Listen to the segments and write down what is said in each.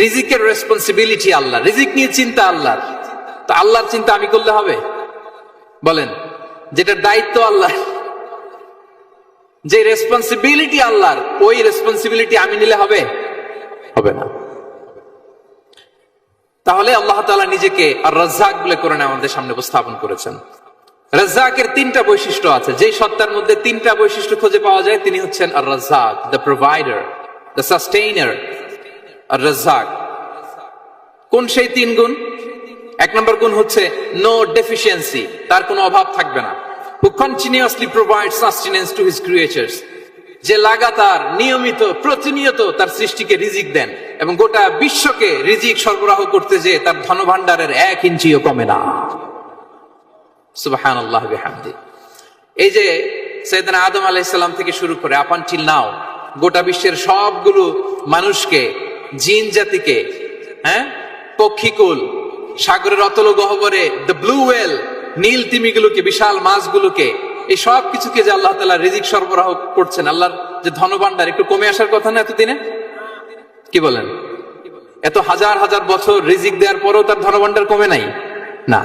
রিজিকের রেসপন্সিবিলিটি আল্লাহ, রিজিক নিয়ে চিন্তা আল্লাহর। তো আল্লাহর চিন্তা আমি করলে হবে? বলেন, যেটা দায়িত্ব আল্লাহ, যে রেসপন্সিবিলিটি আল্লাহর, ওই রেসপন্সিবিলিটি আমি নিলে হবে? হবে না। তাহলে আল্লাহ তাআলা নিজেকে আর রাজ্জাক বলে কোরআনে আমাদের সামনে উপস্থাপন করেছেন। রাজ্জাকের তিনটা বৈশিষ্ট্য আছে, যে সত্তার মধ্যে তিনটা বৈশিষ্ট্য খুঁজে পাওয়া যায় তিনি হচ্ছেন আর রাজ্জাক, দ্য প্রোভাইডার, দ্য সাস্টেইনার। আর রাজ্জাক কোন সেই তিন গুণ? এক নম্বর গুণ হচ্ছে নো ডেফিসিয়েন্সি, তার কোনো অভাব থাকবে না। হু continuously provide sustenance to his creatures, যে লাগাতার নিয়মিত প্রতিনিয়ত তার সৃষ্টিকে রিজিক দেন এবং গোটা বিশ্বকে রিজিক সরবরাহ করতে যে তার ধনভাণ্ডারের 1 ইঞ্চিও কমে না। সুবহানাল্লাহ বিহামদি। এই যে সাইয়েদনা আদম আলাইহিস সালাম থেকে শুরু করে আপ আনটিল নাও গোটা বিশ্বের সবগুলো মানুষকে, জিন জাতিকে, পক্ষীকুল, সাগরের অতল গহ্বরে দ্য ব্লু ওয়েল, নীল তিমিগুলোকে, বিশাল মাছগুলোকে, এই সব কিছুকে যে আল্লাহ তাআলা রিজিক সরবরাহ করছেন, আল্লাহর যে ধনভাণ্ডার একটু কমে আসার কথা না এতদিনে? কি বলেন? এত হাজার হাজার বছর রিজিক দেওয়ার পরেও তার ধনভাণ্ডার কমে নাই? না।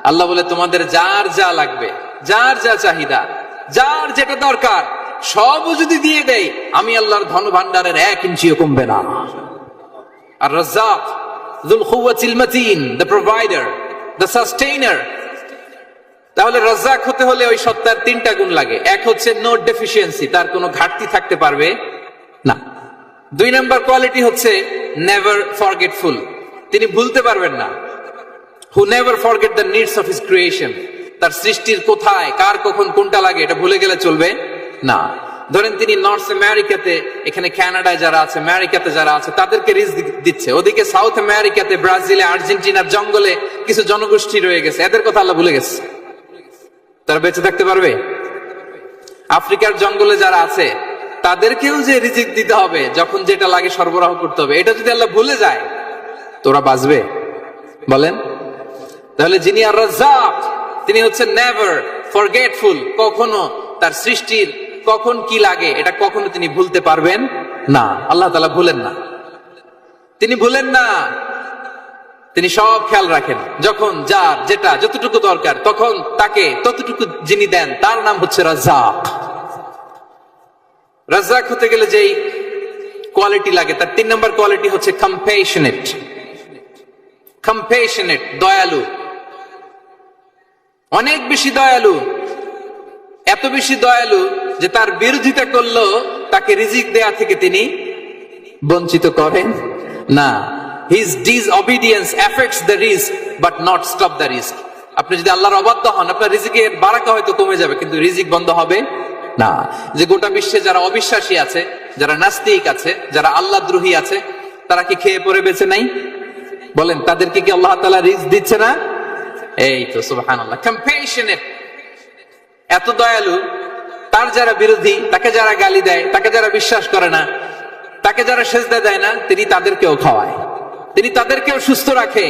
আল্লাহ বলে তোমাদের যার যা লাগবে, যার যা চাহিদা, যার যেটা দরকার সবও যদি দিয়ে দেয়, আমি আল্লাহর ধনভাণ্ডারের 1 ইঞ্চিও কমবে না। আর Razzak যুল কুওয়াতিল মাতিন, the provider, the sustainer. তাহলে রাজ্জাক হতে হলে ওই সত্তার তিনটা গুণ লাগে। এক হচ্ছে নো ডেফিসিয়েন্সি, তার কোনো ঘাটতি থাকতে পারবে না। 2 নম্বর কোয়ালিটি হচ্ছে নেভার ফরগেটফুল, তিনি ভুলতে পারবেন না। Who never forget the needs of his creation, তার সৃষ্টির কোথায় কার কখন কোনটা লাগে এটা ভুলে গেলে চলবে না। ধরেন তিনি নর্থ আমেরিকাতে, এখানে কানাডায় যারা আছে, আমেরিকাতে যারা আছে, তাদেরকে রিজিক দিচ্ছে। ওদিকে সাউথ আমেরিকাতে, ব্রাজিলে, আর্জেন্টিনার জঙ্গলে কিছু জনগোষ্ঠী রয়ে গেছে, এদের কথা আল্লাহ ভুলে গেছে। তারা বেঁচে থাকতে পারবে? আফ্রিকার জঙ্গলে যারা আছে তাদেরকেও যে রিজিক দিতে হবে, যখন যেটা লাগে সরবরাহ করতে হবে, এটা যদি আল্লাহ ভুলে যায় তোরা বাঁচবে? বলেন। তাহলে যিনি আর রাজ্জাক তিনি হচ্ছেন নেভার ফরগেটফুল, কখনো তার সৃষ্টির কখন কি লাগে এটা কখনো তিনি ভুলতে পারবেন না। আল্লাহ তাআলা ভুলেন না, তিনি ভুলেন না, তিনি সব খেয়াল রাখেন। যখন যার যেটা যতটুকু দরকার তখন তাকে ততটুকু যিনি দেন তার নাম হচ্ছে রাজ্জাক। রাজ্জাক হতে গেলে যেই কোয়ালিটি লাগে তার 3 নম্বর কোয়ালিটি হচ্ছে কম্প্যাশনেট। কম্প্যাশনেট, দয়ালু, অনেক বেশি দয়ালু। এত বেশি দয়ালু যে তার বিরোধিতা করলেও তাকে রিজিক দেয়া থেকে তিনি বঞ্চিত করেন না। His disobedience affects the risk but not stop the risk. আপনি যদি আল্লাহর অবাধ্য হন, আপনার রিজিকের বারাকা হয়তো কমে যাবে কিন্তু রিজিক বন্ধ হবে না। যে গোটা বিশ্বে যারা অবিশ্বাসী আছে, যারা নাস্তিক আছে, যারা আল্লাহদ্রোহী আছে, তারা কি খেয়ে পরে বেঁচে নাই? বলেন, তাদেরকে কি আল্লাহ তাআলা রিজিক দিচ্ছে না? এই তো সুবহানাল্লাহ। কম্প্যাশনেট, এত দয়ালু, তার যারা বিরোধী, তাকে যারা গালি দেয়, তাকে যারা বিশ্বাস করে না, তাকে যারা সেজদা দেয় না, তিনি তাদেরকেও খাওয়ায়, তিনি তাদেরকেও সুস্থ রাখে,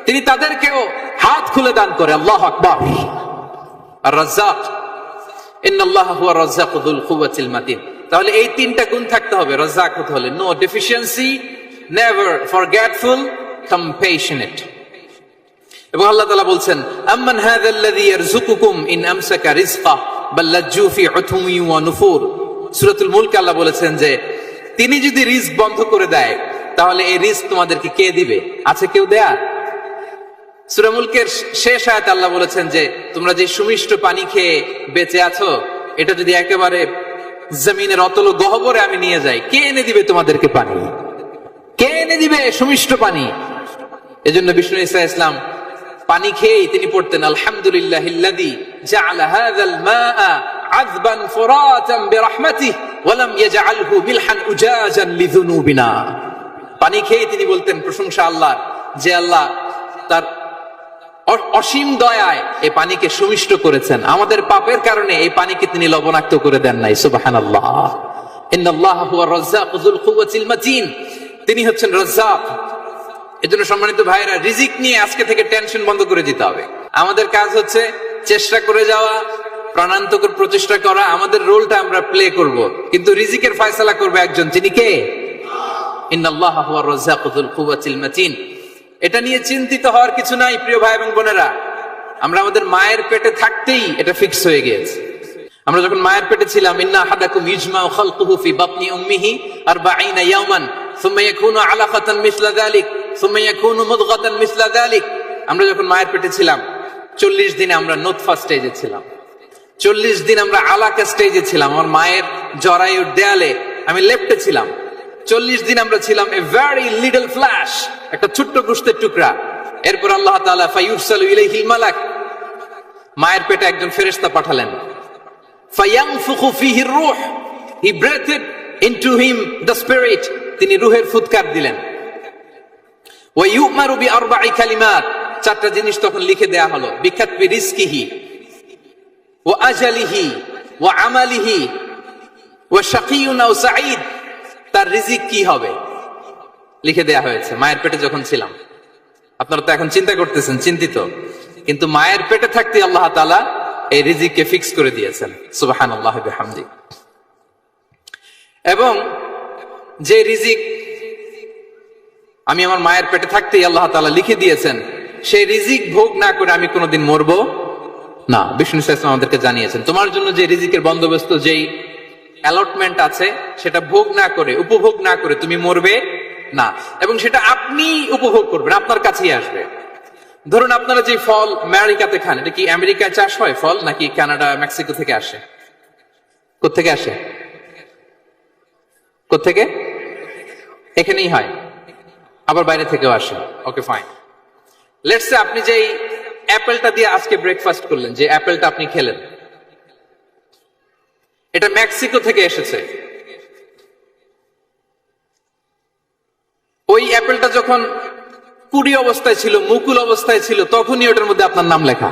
তিনি তাদেরকেও হাত খুলে দান করে। আল্লাহু আকবার। আর রাজ্জাক, ইন্নাল্লাহা হুয়া রাজ্জাকু যুল কুওয়াতিল মাতিন। তাহলে এই তিনটা গুণ থাকতে হবে রাজ্জাক হতে হলে: no deficiency, never forgetful, compassionate. এবং আল্লাহ তাআলা বলছেন, আম্মান হাযাল্লাযী ইয়ারযুকুকুম ইন আমসাকা রিজকা বাল লাজ্জু ফি উতুমি ওয়া নুফুর। সূরাতুল মুলক আল্লাহ বলেছেন যে তিনি যদি রিজক বন্ধ করে দেয় তাহলে এই রিজক তোমাদেরকে কে দিবে? আছে কেউ দেয়া? সূরা মুলকের শেষ আয়াতে আল্লাহ বলেছেন যে তোমরা যে সুমিষ্ট পানি খেয়ে বেঁচে আছো, এটা যদি একেবারে জমিনের অতল গহ্বরে আমি নিয়ে যাই, কে এনে দিবে তোমাদেরকে পানি? কে এনে দিবে সুমিষ্ট পানি? এজন্য বিষ্ণু ঈসা ইসলাম পানি খেয়েই তিনি পড়তেন, আলহামদুলিল্লাহিল্লাযী জাআলা হাযাল মাআ আযবান ফুরাতান বিরহমাতিহি ওয়া লাম ইয়াজআলহু মিলহান উজাজান লিযুনুবিনা। পানি খেয়ে তিনি বলতেন প্রশংসা আল্লাহর, যে আল্লাহ তার অসীম দয়ায় এই পানিকে সুমিষ্ট করেছেন, আমাদের পাপের কারণে এই পানিকে তিনি লবণাক্ত করে দেন নাই। সুবহানাল্লাহ। ইন্নাল্লাহা হুয়া রাজ্জাকু যুল কুওয়াতিল মাতিন, তিনি হচ্ছেন রাজ্জাক। এজন্য সম্মানিত ভাইরা, রিজিক নিয়ে আজকে থেকে টেনশন বন্ধ করে দিতে হবে। আমাদের কাজ হচ্ছে চেষ্টা করে যাওয়া, প্রাণান্তকর প্রচেষ্টা করা, আমাদের রোলটা আমরা প্লে করব, কিন্তু রিজিকের ফয়সালা করবে একজন, তিনি কে? ইন্নাল্লাহা হুয়ার রাজ্জাকু যুল কুওয়াতিল মাতিন। এটা নিয়ে চিন্তিত হওয়ার কিছু নাই প্রিয় ভাই এবং বোনেরা। আমরা আমাদের মায়ের পেটে থাকতেই এটা ফিক্স হয়ে গিয়েছে। আমরা যখন মায়ের পেটে ছিলাম, ইন্না আহাদাকুম ইজমাউ খালকুহু ফি বাতনি উম্মিহি 40 ইয়াওমান সুম্মা ইয়াকুনু আলাকাতান মিসলা যালিক সুম্মা ইয়াকুনু মুদগাতান মিসলা যালিক। আমরা যখন মায়ের পেটে ছিলাম 40 দিনে আমরা নুতফা স্টেজে ছিলাম, 40 দিন আমরা আলাকা স্টেজে ছিলাম। আমার মায়ের জরায়ুর দেয়ালে আমি লেপ্টে ছিলাম। 40 দিন আমরা ছিলাম এ ভেরি লিটল ফ্ল্যাশ, একটা ছোট্ট গোশতের টুকরা। এরপর আল্লাহ তাআলা ফায়ুরসালু ইলাইহিল মালাক, মায়ের পেটে একজন ফেরেশতা পাঠালেন। ফায়ানফুখু ফিহির রূহ, he breathed into him the spirit, তিনি রূহের ফুৎকার দিলেন। ওয়া ইউমারু বিআরবা'i কালিমাত, 4টা জিনিস তখন লিখে দেয়া হলো। বিকাতবি রিজকিহি ওয়া আজালিহি ওয়া আমালিহি ওয়া শাকিয়ুন আও সাঈদ, তার রিজিক কি হবে লিখে দেয়া হয়েছে মায়ের পেটে যখন ছিলাম। আপনারা তো এখন চিন্তা করতেছেন, চিন্তিত, কিন্তু মায়ের পেটে থাকতে আল্লাহ তাআলা এই রিজিককে ফিক্স করে দিয়েছেন। সুবহানাল্লাহি ওয়া বিহামদি। এবং যে রিজিক আমি আমার মায়ের পেটে থাকতেই আল্লাহ তাআলা লিখে দিয়েছেন, সেই রিজিক ভোগ না করে আমি কোনোদিন মরবো না। বিষ্ণু ইসলাম আমাদেরকে জানিয়েছেন, তোমার জন্য যে রিজিকের বন্দোবস্ত, যেই অ্যালটমেন্ট আছে, সেটা ভোগ না করে, উপভোগ না করে তুমি মরবে না। এবং সেটা আপনি উপভোগ করবেন, আপনার কাছেই আসবে। ধরুন আপনারা যে ফল আমেরিকাতে খান, এটা কি আমেরিকায় চাষ হয় ফল, নাকি কানাডা মেক্সিকো থেকে আসে? কোত্থেকে আসে? কোত্থেকে? এখানেই হয়, আবার বাইরে থেকেও আসে। Okay fine. লেটস সে আপনি যেই অ্যাপেলটা দিয়ে আজকে ব্রেকফাস্ট করলেন, যে অ্যাপেলটা আপনি খেলেন, এটা মেক্সিকো থেকে এসেছে। ওই অ্যাপেলটা যখন কুড়ি অবস্থায় ছিল, মুকুল অবস্থায় ছিল, তখনই ওটার মধ্যে আপনার নাম লেখা।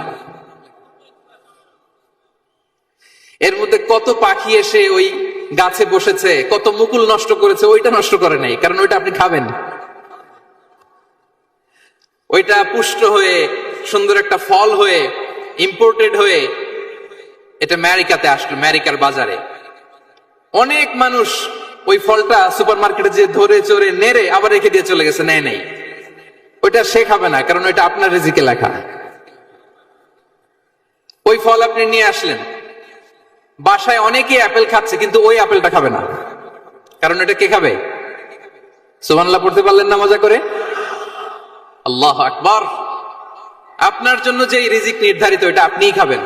এর মধ্যে কত পাখি এসে ওই গাছে বসেছে, কত মুকুল নষ্ট করেছে, ওইটা নষ্ট করে নাই, কারণ ওইটা আপনি খাবেন। ওইটা পুষ্ট হয়ে সুন্দর একটা ফল হয়ে ইম্পোর্টেড হয়ে এটা আমেরিকাতে আসলো, আমেরিকার বাজারে। অনেক মানুষ ওই ফলটা সুপার মার্কেটে যে ধরে চড়ে নেড়ে আবার রেখে দিয়ে চলে গেছে, নেয় নাই। ওইটা সে খাবে না, কারণ ওইটা আপনার রিজিকে লেখা। ওই ফল আপনি নিয়ে আসলেন, বাসায় অনেকে অ্যাপেল খাচ্ছে, কিন্তু ওই অ্যাপেলটা খাবে না, কারণ এটা কে খাবে? সুবহানাল্লাহ পড়তে পারলেন না মজা করে? আল্লাহু আকবার। আপনার জন্য যে রিজিক নির্ধারিত, এটা আপনিই খাবেন।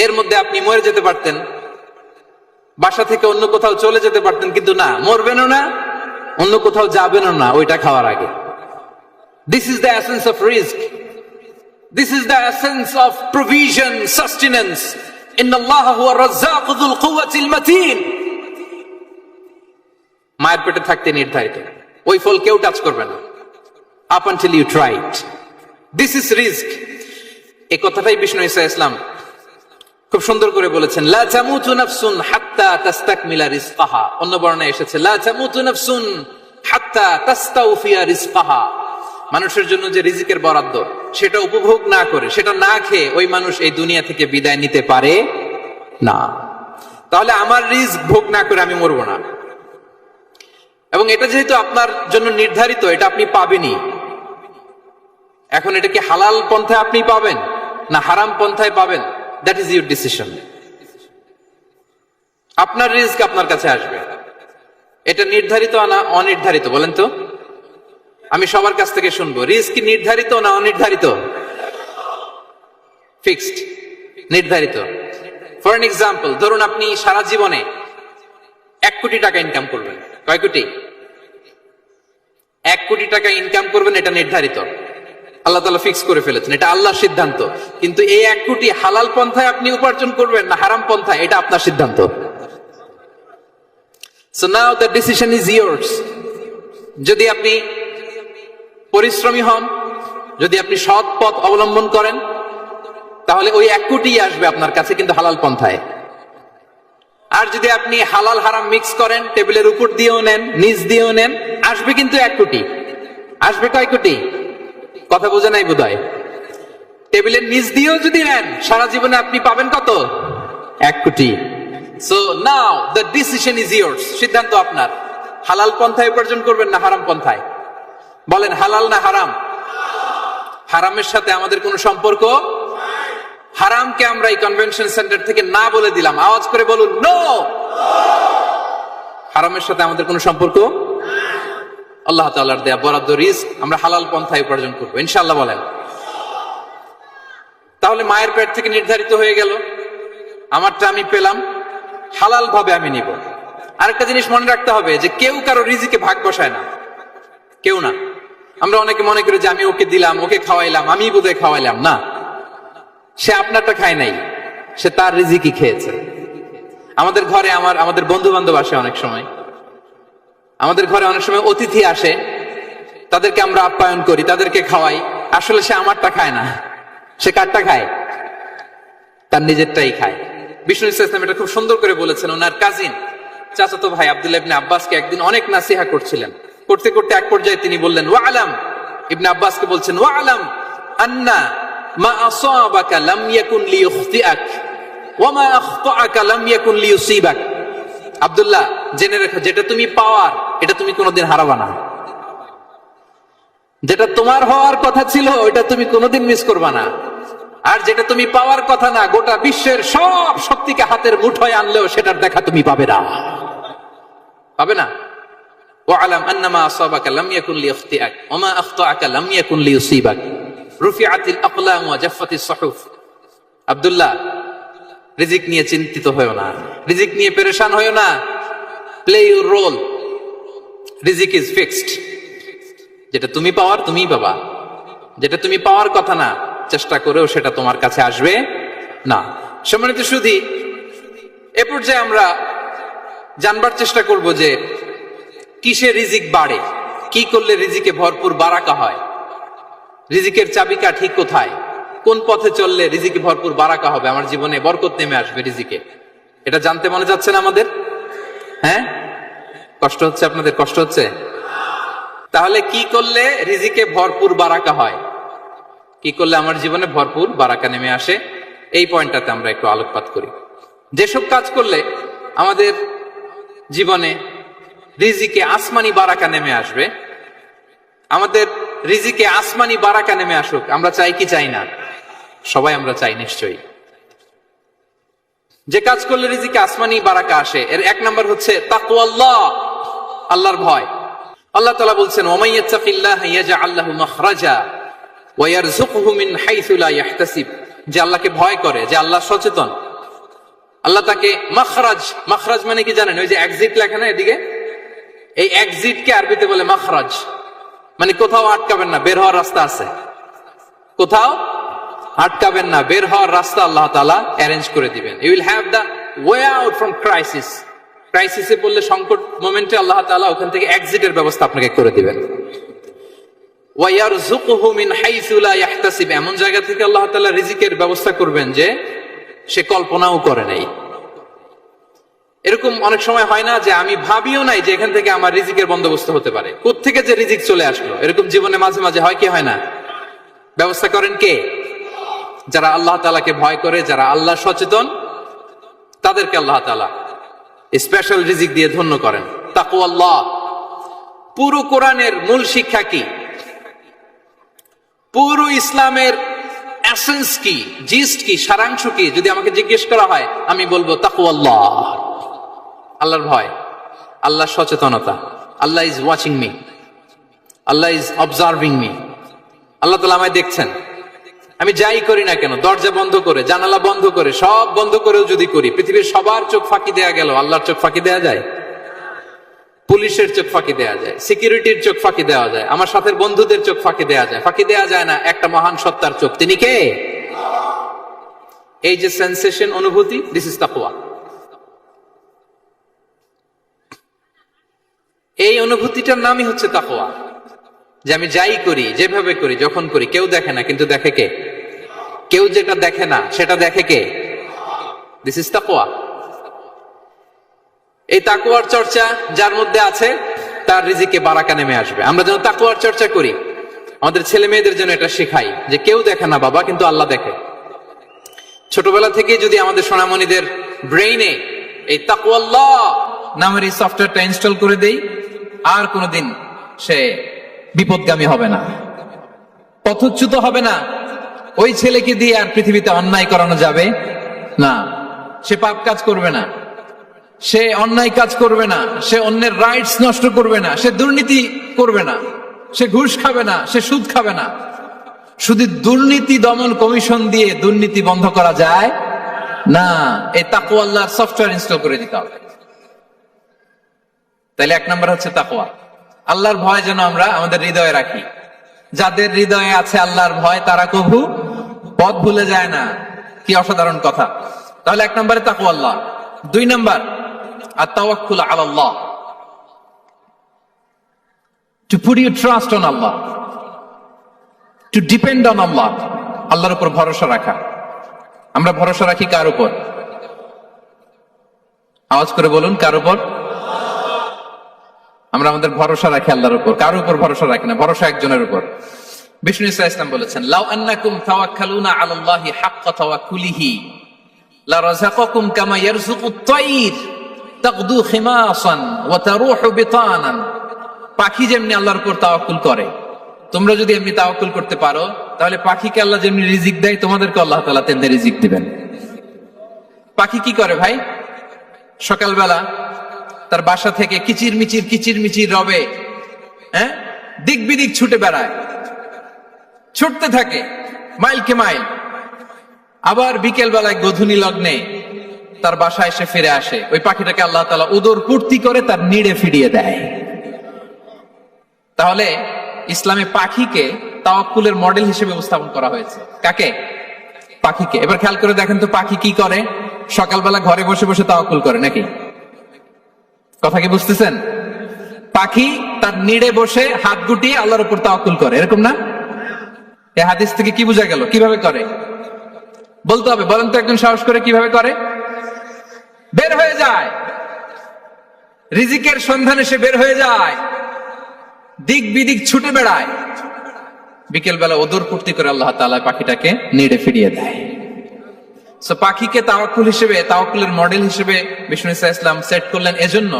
এর মধ্যে আপনি মরে যেতে পারতেন, বাসা থেকে অন্য কোথাও চলে যেতে পারতেন, কিন্তু না, মরবেনও না, অন্য কোথাও যাবেনও না ওইটা খাওয়ার আগে। This is the essence of rizq. This is the essence of provision, sustenance. Inna Allah huwa ar-razzaq dhul quwwati al-matin. মায়ের পেটে থাকতে নির্ধারিত, ওই ফল কেউ টাচ করবে না up until you try it. This is rizq. এই কথাটাই বিষ্ণু ঈসা ইসলাম খুব সুন্দর করে বলেছেন, লা তামুতু নাফসুন হাত্তা তাস্তাকমিলা রিজকাহা। অন্য বর্ণনায় এসেছে লা তামুতু নাফসুন হাত্তা তাস্তাউফিয়া রিজকাহা। মানুষের জন্য যে রিজিকের বরাদ্দ, সেটা উপভোগ না করে, সেটা না খেয়ে ওই মানুষ এই দুনিয়া থেকে বিদায় নিতে পারে না। তাহলে আমার রিজিক ভোগ না করে আমি মরবো না। এবং এটা যেহেতু আপনার জন্য নির্ধারিত, এটা আপনি পাবেনই। এখন এটা কি হালাল পন্থায় আপনি পাবেন না হারাম পন্থায় পাবেন, দ্যাট ইজ ইউর ডিসিশন। আপনার রিজিক আপনার কাছে আসবে। এটা নির্ধারিত না অনির্ধারিত? বলেন তো, আমি সবার কাছ থেকে শুনবো, রিজিক কি নির্ধারিত না অনির্ধারিত? ফিক্সড, নির্ধারিত। ফর এন এক্সাম্পল, ধরুন আপনি সারা জীবনে 1 কোটি টাকা ইনকাম করবেন। কয় কোটি? 1 কোটি টাকা ইনকাম করবেন, এটা নির্ধারিত, আল্লাহ তাআলা ফিক্স করে ফেলেছেন, এটা আল্লাহর সিদ্ধান্ত। কিন্তু এই 1 কোটি হালাল পন্থায় আপনি উপার্জন করবেন না হারাম পন্থায়, এটা আপনার সিদ্ধান্ত। So now the decision is yours. যদি আপনি পরিশ্রমী হন, যদি আপনি সৎ পথ অবলম্বন করেন, তাহলে ওই 1 কোটি আসবে আপনার কাছে, কিন্তু হালাল পন্থায়। আর যদি আপনি হালাল হারাম মিক্স করেন, টেবিলের উপর দিয়েও নেন, নিচ দিয়েও নেন, আসবে কিন্তু 1 কোটি। আসবে কয় কোটি? কথা বোঝা নাই বোধহয়। টেবিলের নিচ দিয়েও যদি নেন, সারা জীবনে আপনি পাবেন কত? 1 কোটি। So now the decision is yours. সিদ্ধান্ত আপনার। হালাল পন্থায় উপার্জন করবেন না হারাম পন্থায়? বলেন হালাল না হারাম? হারামের সাথে আমাদের কোনো সম্পর্ক? হারামকে আমরা এই কনভেনশন সেন্টার থেকে না বলে দিলাম, আওয়াজ করে বলুন নো। হারামের সাথে আমাদের কোনো সম্পর্ক? আল্লাহ তাআলার দেয়া বরাদ্দ রিজক আমরা হালাল পন্থায় উপার্জন করবো ইনশাআল্লাহ। বলেন। তাহলে মায়ের পেট থেকে নির্ধারিত হয়ে গেল, আমারটা আমি পেলাম, হালাল ভাবে আমি নিব। আরেকটা জিনিস মনে রাখতে হবে যে কেউ কারো রিজিকে ভাগ বসায় না, কেউ না। আমরা অনেকে মনে করি যে আমি ওকে দিলাম, ওকে খাওয়াইলাম, আমি বোধহয় খাওয়াইলাম। না, সে আপনারটা খায় নাই, সে তার রিজিকই খেয়েছে। আমাদের ঘরে আমাদের বন্ধু বান্ধব আসে অনেক সময়, আমাদের ঘরে অনেক সময় অতিথি আসে, তাদেরকে আমরা আপ্যায়ন করি, তাদেরকে খাওয়াই। আসলে সে আমারটা খায় না, সে কারটা খায়? তার নিজেরটাই খায়। বিষ্ণু ইসলাম এটা খুব সুন্দর করে বলেছেন। ওনার কাজিন চাচাতো ভাই আব্দুল্লাহ ইবনে আব্বাসকে একদিন অনেক নাসিহা করছিলেন। করতে করতে এক পর্যায়ে তিনি বললেন, ওয়া আলাম, ইবনে আব্বাসকে বলছেন, ওয়া আলাম আন্না মা আসাবাকা লাম ইয়াকুন লিইখতিআক ওয়া মা আখতাআকা লাম ইয়াকুন লিইউসিবাক। আব্দুল্লাহ, জেনে রেখো, যেটা তুমি পাওয়ার এটা তুমি কোনোদিন হারাবা না। যেটা তোমার হওয়ার কথা ছিল ওটা তুমি কোনোদিন মিস করবা না। আর যেটা তুমি পাওয়ার কথা না, গোটা বিশ্বের সব শক্তিকে হাতের মুঠোয় আনলেও সেটার দেখা তুমি পাবে না, পাবে না। ওয়ালাম আন্নামা আসাবাকা লাম ইয়াকুন লিইখতিআক ওয়া মা আখতাআকা লাম ইয়াকুন লিইউসিবাক রুফিআতিল আকলাম ওয়া জাফফাতিস সুহুফ। আব্দুল্লাহ, রিজিক নিয়ে চিন্তিত হয়ো না, রিজিক নিয়ে পেরেশান হয়ো না। প্লে ইউর রোল, রিজিক ইজ ফিক্সড। যেটা তুমি পাওয়ার তুমিই পাবা, যেটা তুমি পাওয়ার কথা না চেষ্টা করেও সেটা তোমার কাছে আসবে না। সম্মানিত সুধী, এ পর্যায়ে আমরা জানবার চেষ্টা করব যে কিসে রিজিক বাড়ে, কি করলে রিজিকে ভরপুর বারাকা হয়, রিজিকের চাবিকাঠি কোথায়, কোন পথে চললে রিজিকে ভরপুর বারাকা হবে, আমার জীবনে বরকত নেমে আসবে রিজিকে। এটা জানতে মনে যাচ্ছে না আমাদের? হ্যাঁ, কষ্ট হচ্ছে আপনাদের? কষ্ট হচ্ছে? তাহলে কি করলে রিজিকে ভরপুর বারাকা হয়, কি করলে আমার জীবনে ভরপুর বারাকা নেমে আসে, এই পয়েন্টটাতে আমরা একটু আলোকপাত করি। যেসব কাজ করলে আমাদের জীবনে রিজিকে আসমানি বারাকা নেমে আসবে, আমাদের রিজিকে আসমানি বারাকা নেমে আসুক, আমরা চাই কি চাই না? সবাই আমরা চাই নিশ্চয়ই। যে কাজ করলে রিজিকে আসমানি বারাকা আসে, এর এক নাম্বার হচ্ছে তাকওয়াল্লাহ, আল্লাহর ভয়। আল্লাহ তাআলা বলছেন, ওয়া মাইয়াত্তাকিল্লাহা ইয়াজআল লাহু মাখরাজা ওয়া ইয়ারযুকহু মিন হাইসু লা ইয়াহতাসিব। যে আল্লাহকে ভয় করে, যে আল্লাহ সচেতন, আল্লাহ তাকে মাখরাজ, মাখরাজ মানে কি জানেন? ওই যে এক্সিট লেখা না এদিকে, এই এক্সিটকে আরবিতে বলে মাখরাজ, মানে কোথাও আটকাবেন না, বের হওয়ার রাস্তা আছে, কোথাও আটকাবেন না, বের হওয়ার রাস্তা আল্লাহ তাআলা অ্যারেঞ্জ করে দিবেন। You will have the way out from crisis. ক্রাইসিসে পড়লে, সংকট মোমেন্টে আল্লাহ তাআলা ওখান থেকে এক্সিটের ব্যবস্থা আপনাকে করে দিবেন। ওয়া ইয়ারযুকহু মিন হাইসু লা ইয়াহতাসিব, এমন জায়গা থেকে আল্লাহ তাআলা রিজিকের ব্যবস্থা করবেন যে সে কল্পনাও করে নাই। এরকম অনেক সময় হয় না যে আমি ভাবিও নাই যে এখান থেকে আমার রিজিকের বন্দোবস্ত হতে পারে, কোত্থেকে যে রিজিক চলে আসলো। এরকম জীবনে মাঝে মাঝে হয় কি হয় না? ব্যবস্থা করেন কে? যারা আল্লাহ তাআলাকে ভয় করে, যারা আল্লাহ সচেতন, তাদেরকে আল্লাহ তাআলা স্পেশাল রিজিক দিয়ে ধন্য করেন। তাকওয়াল্লাহ। পুরো কোরআনের মূল শিক্ষা কি? পুরো ইসলামের এসেন্স কি, জিস্ট কি, সারাংশ কি? যদি আমাকে জিজ্ঞেস করা হয় আমি বলবো তাকওয়াল্লাহ, আল্লাহর ভয়, আল্লাহর সচেতনতা। Allah is watching me, Allah is observing me. আল্লাহ তাআলা আমায় দেখছেন, আমি যাই করি না কেন, দরজা বন্ধ করে, জানালা বন্ধ করে, সব বন্ধ করেও যদি করি, পৃথিবীর সবার চোখ ফাঁকি দেয়া গেল, আল্লাহর চোখ ফাঁকি দেয়া যায়? পুলিশের চোখ ফাঁকি দেয়া যায়, সিকিউরিটির চোখ ফাঁকি দেওয়া যায়, আমার সাথে বন্ধুদের চোখ ফাঁকি দেয়া যায়, ফাঁকি দেয়া যায় না একটা মহান সত্তার চোখ। তিনি কে? এই যে সেন্সেশন, অনুভূতি, দিস ইজ তাকওয়া। এই অনুভূতিটার নামই হচ্ছে তাকওয়া। যে আমি যাই করি, যেভাবে করি, যখন করি, কেউ দেখে না, কিন্তু দেখে কে? কেউ যেটা দেখে না সেটা দেখে কে? দিস ইজ তাকওয়া। এই তাকওয়ার চর্চা যার মধ্যে আছে তার রিজিকে বারাকা নেমে আসবে। আমরা যেন তাকওয়ার চর্চা করি, আমাদের ছেলে মেয়েদের জন্য এটা শেখাই যে কেউ দেখে না বাবা, কিন্তু আল্লাহ দেখে। ছোটবেলা থেকে যদি আমাদের সোনামণিদের ব্রেইনে এই তাকওয়াল্লাহ নামের এই সফটওয়্যারটা ইনস্টল করে দেই, আর কোনোদিন সে বিপদগামী হবে না, পথচ্যুত হবে না। ওই ছেলেকে দিয়ে আর পৃথিবীতে অন্যায় করানো যাবে না। সে পাপ কাজ করবে না, সে অন্যায় কাজ করবে না, সে অন্যের রাইটস নষ্ট করবে না, সে দুর্নীতি করবে না, সে ঘুষ খাবে না, সে সুদ খাবে না। শুধু দুর্নীতি দমন কমিশন দিয়ে দুর্নীতি বন্ধ করা যায় না। এই তাকওয়া আল্লাহর সফটওয়্যার ইনস্টল করে দিতে হবে। তাহলে এক নম্বর হচ্ছে তাকওয়া। আল্লাহর ভয় যেন আমরা আমাদের হৃদয়ে রাখি। যাদের হৃদয়ে আছে আল্লাহর ভয়, তারা কভু পথ ভুলে যায় না। কি অসাধারণ কথা! তাহলে এক নম্বরে তাকওয়া আল্লাহ। দুই নম্বর আত-তাওয়াক্কুল আলাল্লাহ, to put your trust on Allah, to depend on Allah, আল্লাহর উপর ভরসা রাখা। আমরা ভরসা রাখি কার উপর? আওয়াজ করে বলুন, কার উপর? আমরা আমাদের ভরসা রাখি আল্লাহর উপর, কার উপর ভরসা রাখি না। ভরসা একজনের উপর। বিষ্ণু ইসা ইসলাম বলেছেন, লাউ আন্নাকুম তাওয়াক্কালুনা আলাল্লাহি হাক্কা তাওয়াক্কুলিহি লা রাযাকাকুম কামা ইয়ারযুকুত তায়র তাগদু খিমাসান ওয়া তারুহু বিতানান। পাখি যেমনি আল্লাহর উপর তাওয়াক্কুল করে, তোমরা যদি এমনি তাওয়াক্কুল করতে পারো, তাহলে পাখিকে আল্লাহ যেমনি রিজিক দেয়, তোমাদেরকে আল্লাহ তাআলা তেমনি রিজিক দিবেন। পাখি কি করে ভাই? সকালবেলা তার বাসা থেকে কিচির মিচির রবে, দিক বিদিক ছুটে বেড়ায়, ছুটতে থাকে মাইলকে মাইল। আবার বিকেল বেলায় গোধূলি লগ্নে তার বাসায় এসে ফিরে আসে। ওই পাখিটাকে আল্লাহ তাআলা উদর পূর্তি করে তার নিড়ে ফিরিয়ে দেয়। তাহলে ইসলামে পাখিকে তাওয়াক্কুলের মডেল হিসেবে উপস্থাপন করা হয়েছে। কাকে? পাখিকে। এবার খেয়াল করে দেখেন তো, পাখি কি করে? সকালবেলা ঘরে বসে বসে তাওয়াক্কুল করে নাকি? কথা কি বুঝতেছেন? পাখি তার নিড়ে বসে হাত গুটিয়ে আল্লাহর উপর তাওয়াক্কুল করে, এরকম না? এই হাদিস থেকে কি বোঝা গেল? কিভাবে করে বলতে হবে, বলেন তো একজন সাহস করে কিভাবে করে? বের হয়ে যায়, রিজিকের সন্ধানে সে বের হয়ে যায়, দিক বিদিক ছুটে বেড়ায়, বিকেল বেলা ওদর পূর্তি করে আল্লাহ তাআলা পাখিটাকে নিড়ে ফিরিয়ে দেয়। সো পাখিকে তাওয়াক্কুল হিসেবে, তাওয়াক্কুলের মডেল হিসেবে বিষ্ণু ইসা ইসলাম সেট করলেন এজন্য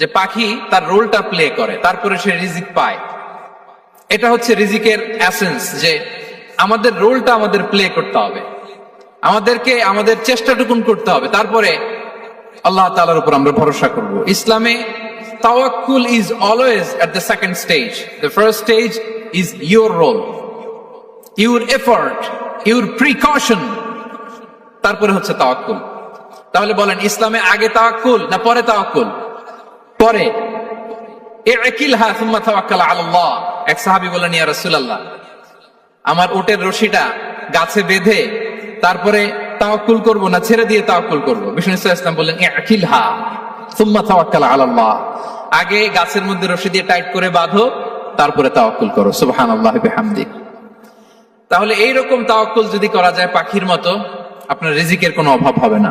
যে পাখি তার রোলটা প্লে করে, তারপরে সে রিজিক পায়। এটা হচ্ছে রিজিকের এসেন্স, যে আমাদের রোলটা আমাদের প্লে করতে হবে, আমাদেরকে আমাদের চেষ্টাটুকুন করতে হবে, তারপরে আল্লাহ তাআলার উপর আমরা ভরসা করব। ইসলামে তাওয়াক্কুল is always at the second stage. The first stage is your role, your effort, your precaution. তারপরে হচ্ছে তাওয়াক্কুল। তাহলে বলেন, ইসলামে আগে তাওয়াক্কুল না পরে তাওয়াক্কুল? পরে। ইকিলহা সুম্মা তাওয়াক্কাল আলাল্লাহ। এক সাহাবী বলেন, ইয়া রাসূলুল্লাহ, আমার উটের রশিটা গাছে বেঁধে তারপরে তাওয়াক্কুল করব না ছেড়ে দিয়ে তাওয়াক্কুল করব? বিষ্ণু ইসলাম বললেন, ইকিলহা সুম্মা তাওয়াক্কাল আলাল্লাহ। আগে গাছের মধ্যে রশি দিয়ে টাইট করে বাঁধো, তারপরে তাওয়াক্কুল করো। সুবহানাল্লাহি বিহামদি। তাহলে এইরকম তাওয়াক্কুল যদি করা যায় পাখির মতো, আপনার রিজিকের কোনো অভাব হবে না।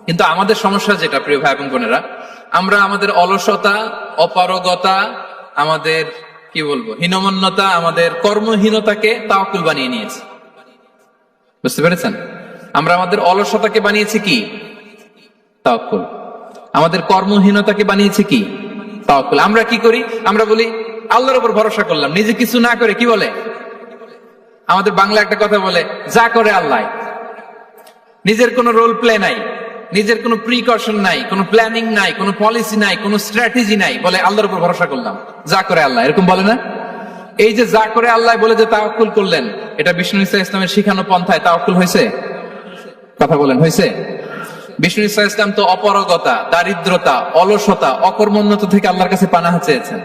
কিন্তু আমাদের সমস্যা যেটা, প্রিয় ভাই এবং বোনেরা, আমরা আমাদের অলসতা, অপারগতা, আমাদের কি বলবো হীনমন্যতা, আমাদের কর্মহীনতাকে তাওয়াক্কুল বানিয়ে নিয়েছি। বুঝতে পেরেছেন? আমরা আমাদের অলসতাকে বানিয়েছি কি? তাওয়াক্কুল। আমাদের কর্মহীনতাকে বানিয়েছি কি? তাওয়াক্কুল। আমরা কি করি? আমরা বলি আল্লাহর উপর ভরসা করলাম, নিজে কিছু না করে। কি বলে আমাদের বাংলা একটা কথা বলে, যা করে আল্লাহ। নিজের কোনো রোল প্লে নাই, নিজের কোনো প্রিকশন নাই, কোনো প্ল্যানিং নাই, কোনো পলিসি নাই, কোনো স্ট্র্যাটেজি নাই, বলে আল্লাহর উপর ভরসা করলাম, যা করে আল্লাহ। এরকম বলে না? এই যে যা করে আল্লাহ বলে যে তাওয়াক্কুল করলেন, এটা বিষ্ণু ইসা ইসলামের শিখানো পন্থায় তাওয়াক্কুল হয়েছে? কথা বলেন, হয়েছে? বিষ্ণু ইসা ইসলাম তো অপারগতা, দারিদ্রতা, অলসতা, অকর্মণ্যতা থেকে আল্লাহর কাছে পানাহ চেয়েছেন।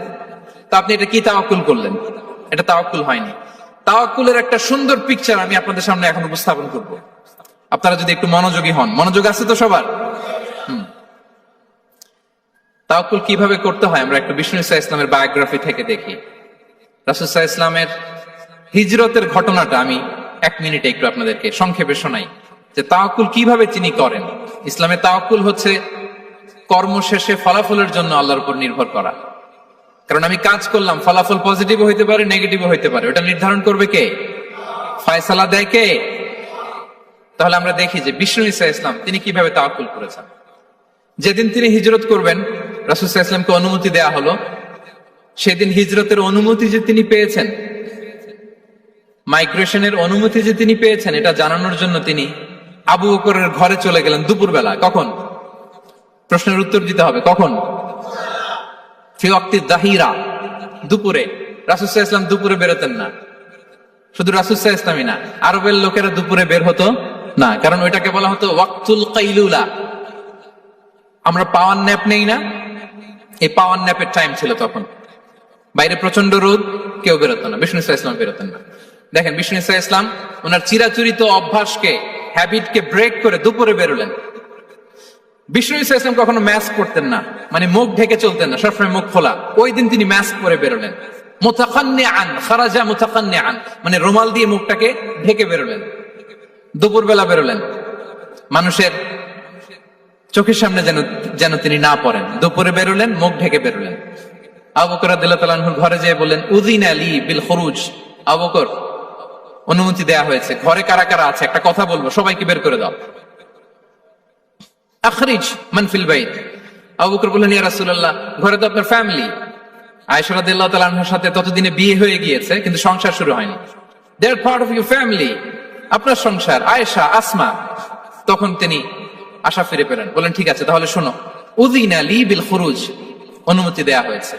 তা আপনি এটা কি তাওয়াক্কুল করলেন? এটা তাওয়াক্কুল হয়নি। তাওয়াক্কুলের একটা সুন্দর পিকচার আমি আপনাদের সামনে এখন উপস্থাপন করব, আপনারা যদি একটু মনোযোগী হন। মনোযোগ আছে তো সবার? তাওয়াক্কুল কিভাবে করতে হয় আমরা একটু বিষ্ণু ইসা ইসলামের বায়োগ্রাফি থেকে দেখি। রাসূল সাল্লাল্লাহু আলাইহি ওয়াসাল্লামের হিজরতের ঘটনাটা আমি 1 মিনিটে একটু আপনাদেরকে সংক্ষেপে শোনাই, যে তাওয়াক্কুল কিভাবে তিনি করেন। ইসলামে তাওয়াক্কুল হচ্ছে কর্ম শেষে ফলাফলের জন্য আল্লাহর উপর নির্ভর করা। কারণ আমি কাজ করলাম, ফলাফল পজিটিভ হইতে পারে, নেগেটিভ হইতে পারে, ওটা নির্ধারণ করবে কে? ফয়সালা দেয় কে? তাহলে আমরা দেখি যে বিষ্ণু ইসা ইসলাম তিনি কিভাবে তাওয়াক্কুল করেছেন। যেদিন তিনি হিজরত করবেন, রাসূল সাল্লাল্লাহু আলাইহি ওয়াসাল্লামকে অনুমতি দেয়া হলো সেদিন হিজরতের অনুমতি যে তিনি পেয়েছেন, মাইগ্রেশনের অনুমতি যে তিনি পেয়েছেন, এটা জানানোর জন্য তিনি আবু বকরের ঘরে চলে গেলেন দুপুরবেলা। কখন? প্রশ্নের উত্তর দিতে হবে। কখন? ফি ওয়াক্তি যাহিরা, দুপুরে। রাসূল সাল্লাল্লাহু আলাইহি ওয়াসাল্লাম দুপুরে বেরোতেন না। শুধু রাসূল সাল্লাল্লাহু আলাইহি ওয়াসাল্লামই না, আরবের লোকেরা দুপুরে বের হতো না, কারণ ওইটাকে বলা হতো ওয়াক্তুল কাইলুলা। আমরা পাওয়ার ন্যাপ নেই না, এই পাওয়ার ন্যাপের টাইম ছিল তখন। বাইরে প্রচন্ড রোদ, কেউ বেরোতো না, বিষ্ণু সাল্লাল্লাহু আলাইহি ওয়াসাল্লাম বেরোতেন না। দেখেন, বিষ্ণু সাল্লাল্লাহু আলাইহি ওয়াসাল্লাম ওনার চিরাচরিত অভ্যাসকে, হ্যাবিটকে ব্রেক করে দুপুরে বেরোলেন। বিষ্ণু সাল্লাল্লাহু আলাইহি ওয়াসাল্লাম কখনো মাস্ক পরতেন না, মানে মুখ ঢেকে চলতেন না, সবসময় মুখ খোলা। ওই দিন তিনি মাস্ক পরে বেরোলেন। মুতাকান্নিআন, খারাজা মুতাকান্নিআন, মানে রুমাল দিয়ে মুখটাকে ঢেকে বেরোলেন। দুপুরবেলা বেরোলেন, মানুষের চোখের সামনে যেন তিনি না পড়েন। দুপুরে বেরোলেন, মুখ ঢেকে বেরোলেন। আবু বকর রাদিয়াল্লাহু তাআলা আনহুর ঘরে যেয়ে বললেন, উযিনা লি বিল খুরুজ। আবু বকর, অনুমতি দেয়া হয়েছে, ঘরে কারা কারা আছে একটা কথা বলবো, সবাইকে বের করে দাও। আখরিজ মান ফিল বাইত। আবু বকর বললেন, ইয়া রাসূলুল্লাহ, ঘরে তো আপনার ফ্যামিলি। আয়েশা রাদিয়াল্লাহু তাআলা আনহার সাথে ততদিনে বিয়ে হয়ে গিয়েছে, কিন্তু সংসার শুরু হয়নি। দে আর পার্ট অফ ইউর ফ্যামিলি, আপনার সংসার, আয়েশা, আসমা। তখন তিনি আশা ফিরে পেলেন, বলেন ঠিক আছে তাহলে শোনো, উযিনা লি বিল খুরুজ, অনুমতি দেয়া হয়েছে,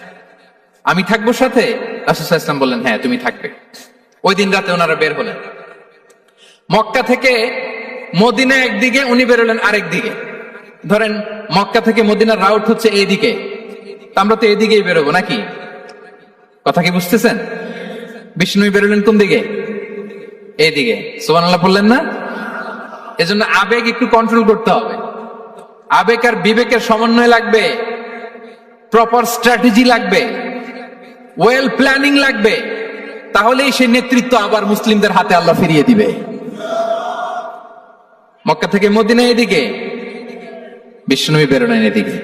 আমি থাকবো সাথে? রাসূল সাল্লাল্লাহু আলাইহি ওয়াসাল্লাম বললেন, হ্যাঁ তুমি থাকবে। ওই দিন রাতে ওনারা বের হলেন। মক্কা থেকে মদিনা একদিকে, উনি বেরোলেন আরেক দিকে। ধরেন মক্কা থেকে মদিনার রাউট হচ্ছে এইদিকে, আমরা তো এদিকেই বেরোবো নাকি? কথা কি বুঝতেছেন? বিষ্ণু বেরোলেন কোন দিকে? এইদিকে। সুবহানাল্লাহ বললেন না? এজন্য আবেগ একটু কন্ট্রোল করতে হবে। আবেগ আর বিবেকের সমন্বয় লাগবে, প্রপার স্ট্র্যাটেজি লাগবে, ওয়েল প্ল্যানিং লাগবে, তাহলেই সেই নেতৃত্ব আবার মুসলিমদের হাতে আল্লাহ ফিরিয়ে দিবে। মক্কা থেকে মদিনা এদিকে, বিষ্ণু বেরোলেন এদিকে।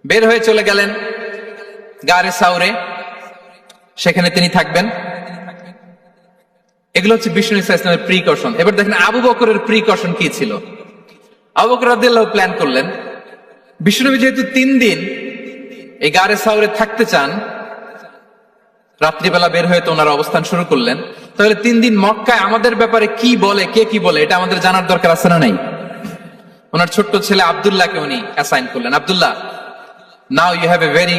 বের হয়ে চলে গেলেন গারে সাউরে, সেখানে তিনি থাকবেন। এগুলো হচ্ছে বিষ্ণু ইসলামের প্রিকশন। এবার দেখেন আবু বকরের প্রিকশন কি ছিল। আবু বকর রাদিয়াল্লাহু প্ল্যান করলেন, বিষ্ণুনবী যেহেতু 3 দিন এই গারে সাউরে থাকতে চান, রাত্রিবেলা বের হয়ে তো ওনারা অবস্থান শুরু করলেন, তাহলে 3 দিন মক্কায় আমাদের ব্যাপারে কি বলে, কে কি বলে, এটা আমাদের জানার দরকার আছে না নাই? ওনার ছোট্ট ছেলে আব্দুল্লাহকে উনি অ্যাসাইন করলেন। Abdullah, now you have a very,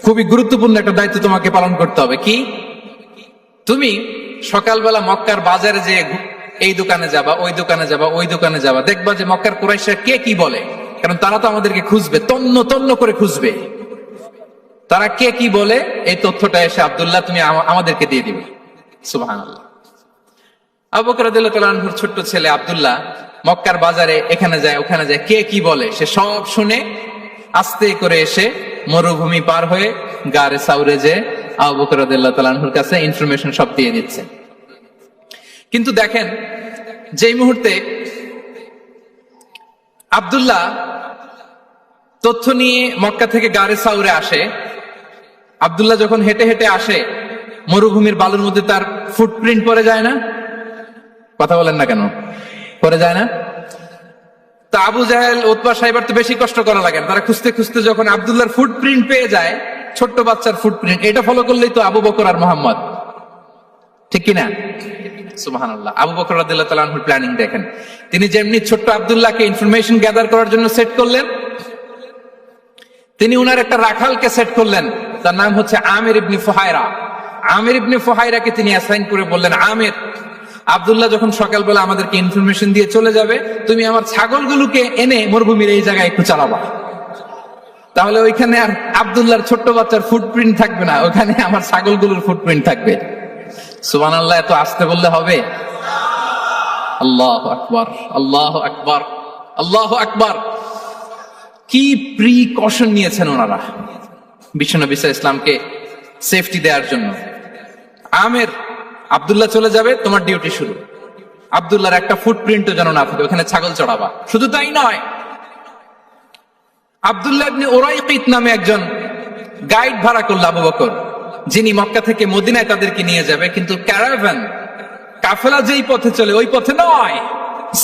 খুবই গুরুত্বপূর্ণ একটা দায়িত্ব তোমাকে পালন করতে হবে। কি? তুমি সকালবেলা মক্কার বাজারে যে এই দোকানে যাবা, ওই দোকানে যাবা, ওই দোকানে যাবা, দেখবা যে মক্কার কুরাইশরা কে কি বলে, কারণ তারা তো আমাদেরকে খুঁজবে, তন্ন তন্ন করে খুঁজবে। তারা কে কি বলে এই তথ্যটা এসে আব্দুল্লাহ তুমি আমাদেরকে দিয়ে দিবে। সুবহানাল্লাহ। আবু বকর রাদিয়াল্লাহু তাআলা আনহুর ছোট্ট ছেলে আব্দুল্লাহ মক্কার বাজারে এখানে যায় ওখানে যায়, কে কি বলে সে সব শুনে আস্তে করে এসে মরুভূমি পার হয়ে গারে সাউরে যে আবু বকর রাদিয়াল্লাহু তাআলা আনহুর কাছে ইনফরমেশন সব দিয়ে দিচ্ছে। কিন্তু দেখেন, যেই মুহূর্তে আব্দুল্লাহ তথ্য নিয়ে মক্কা থেকে গারে সাউরে আসে, আব্দুল্লাহ যখন হেঁটে হেঁটে আসে, মরুভূমির বালুর মধ্যে তার ফুটপ্রিন্ট পড়ে যায় না? কথা বলেন না কেন? পড়ে যায় না? তা আবু জাহেল, উতবা সাহেবের তো বেশি কষ্ট করা লাগে না, তারা খুঁজতে খুঁজতে যখন আব্দুল্লাহর ফুটপ্রিন্ট পেয়ে যায়, ছোট্ট বাচ্চার ফুটপ্রিন্ট, এটা ফলো করলেই তো আবু বকর আর মোহাম্মদ, ঠিক কিনা? সুবহানাল্লাহ। আবু বকর রাদিয়াল্লাহু তাআলা আনহুর প্ল্যানিং দেখেন। তিনি যেমনি ছোট্ট আব্দুল্লাহকে ইনফরমেশন গ্যাদার করার জন্য সেট করলেন, তিনি উনার একটা রাখালকে সেট করলেন, তার নাম হচ্ছে আমির ইবনে ফুহায়রা। আমির ইবনে ফুহায়রাকে তিনি অ্যাসাইন করে বললেন, আমির, আব্দুল্লাহ যখন সকালবেলা আমাদেরকে ইনফরমেশন দিয়ে চলে যাবে, তুমি আমার ছাগলগুলোকে এনে মরুভূমির এই জায়গায় একটু চালাবা, তাহলে ওইখানে আর আব্দুল্লাহর ছোট্ট বাচ্চার ফুটপ্রিন্ট থাকবে না, ওখানে আমার ছাগলগুলোর ফুটপ্রিন্ট থাকবে। সুবহানাল্লাহ। এত আসতে বললে হবে? আল্লাহু আকবার, আল্লাহু আকবার, আল্লাহু আকবার। কি প্রিকশন নিয়েছেন ওনারা বিশ্বনবী সাল্লাল্লাহু আলাইহি ওয়াসাল্লামকে সেফটি দেওয়ার জন্য। আমির, আব্দুল্লাহ চলে যাবে, তোমার ডিউটি শুরু। আব্দুল্লাহর একটা ফুটপ্রিন্টও যেন না থাকে, ওখানে ছাগল চড়াবা। শুধু তাই নয়, আব্দুল্লাহ ইবনে উরাইকিত নামে একজন গাইড ভাড়া করল আবু বকর, যিনি মক্কা থেকে মদিনায় তাদেরকে নিয়ে যাবে, কিন্তু ক্যারাভান, কাফেলা যেই পথে চলে ওই পথে নয়,